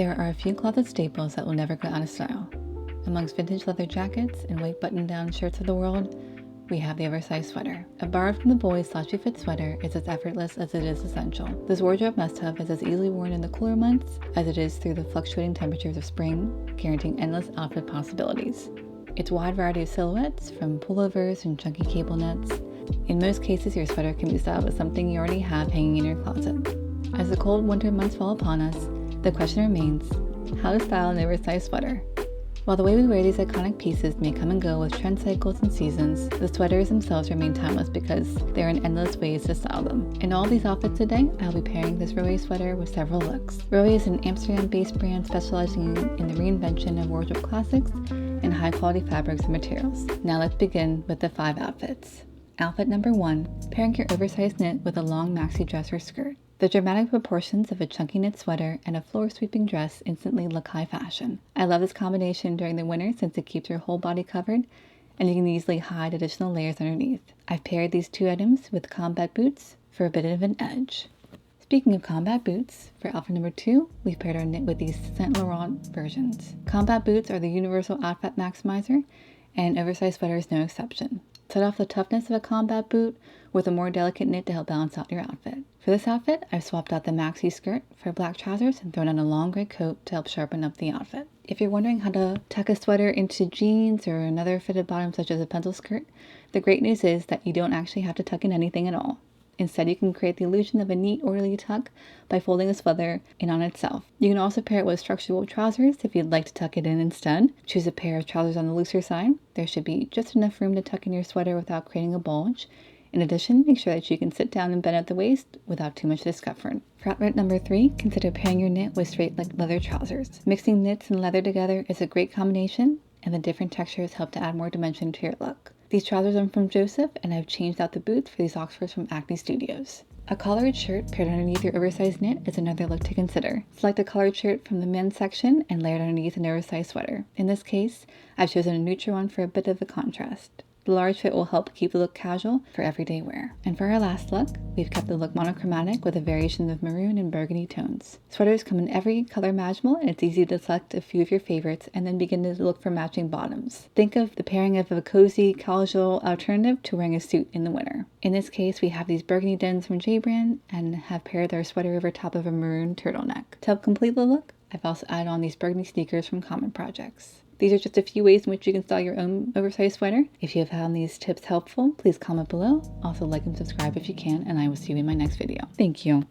There are a few closet staples that will never go out of style. Amongst vintage leather jackets and white button-down shirts of the world, we have the oversized sweater. A borrowed from the boys slouchy fit sweater is as effortless as it is essential. This wardrobe must-have is as easily worn in the cooler months as it is through the fluctuating temperatures of spring, guaranteeing endless outfit possibilities. Its wide variety of silhouettes, from pullovers and chunky cable knits. In most cases, your sweater can be styled with something you already have hanging in your closet. As the cold winter months fall upon us, the question remains, how to style an oversized sweater? While the way we wear these iconic pieces may come and go with trend cycles and seasons, the sweaters themselves remain timeless because there are endless ways to style them. In all these outfits today, I'll be pairing this Rohe sweater with several looks. Rohe is an Amsterdam-based brand specializing in the reinvention of wardrobe classics and high-quality fabrics and materials. Now let's begin with the 5 outfits. Outfit number 1, pairing your oversized knit with a long maxi dress or skirt. The dramatic proportions of a chunky knit sweater and a floor-sweeping dress instantly look high fashion. I love this combination during the winter since it keeps your whole body covered and you can easily hide additional layers underneath. I've paired these 2 items with combat boots for a bit of an edge. Speaking of combat boots, for outfit number 2, we've paired our knit with these Saint Laurent versions. Combat boots are the universal outfit maximizer, and oversized sweater is no exception. Set off the toughness of a combat boot with a more delicate knit to help balance out your outfit. For this outfit, I've swapped out the maxi skirt for black trousers and thrown on a long gray coat to help sharpen up the outfit. If you're wondering how to tuck a sweater into jeans or another fitted bottom such as a pencil skirt, the great news is that you don't actually have to tuck in anything at all. Instead, you can create the illusion of a neat, orderly tuck by folding the sweater in on itself. You can also pair it with structural trousers if you'd like to tuck it in instead. Choose a pair of trousers on the looser side. There should be just enough room to tuck in your sweater without creating a bulge. In addition, make sure that you can sit down and bend at the waist without too much discomfort. For outfit number 3, consider pairing your knit with straight leg leather trousers. Mixing knits and leather together is a great combination, and the different textures help to add more dimension to your look. These trousers are from Joseph, and I've changed out the boots for these Oxfords from Acne Studios. A collared shirt paired underneath your oversized knit is another look to consider. Select a collared shirt from the men's section and layer it underneath an oversized sweater. In this case, I've chosen a neutral one for a bit of a contrast. The large fit will help keep the look casual for everyday wear. And for our last look, we've kept the look monochromatic with a variation of maroon and burgundy tones. Sweaters come in every color imaginable, and it's easy to select a few of your favorites and then begin to look for matching bottoms. Think of the pairing of a cozy, casual alternative to wearing a suit in the winter. In this case, we have these burgundy dens from J Brand and have paired their sweater over top of a maroon turtleneck. To help complete the look, I've also added on these burgundy sneakers from Common Projects. These are just a few ways in which you can style your own oversized sweater. If you have found these tips helpful, please comment below. Also like and subscribe if you can, and I will see you in my next video. Thank you.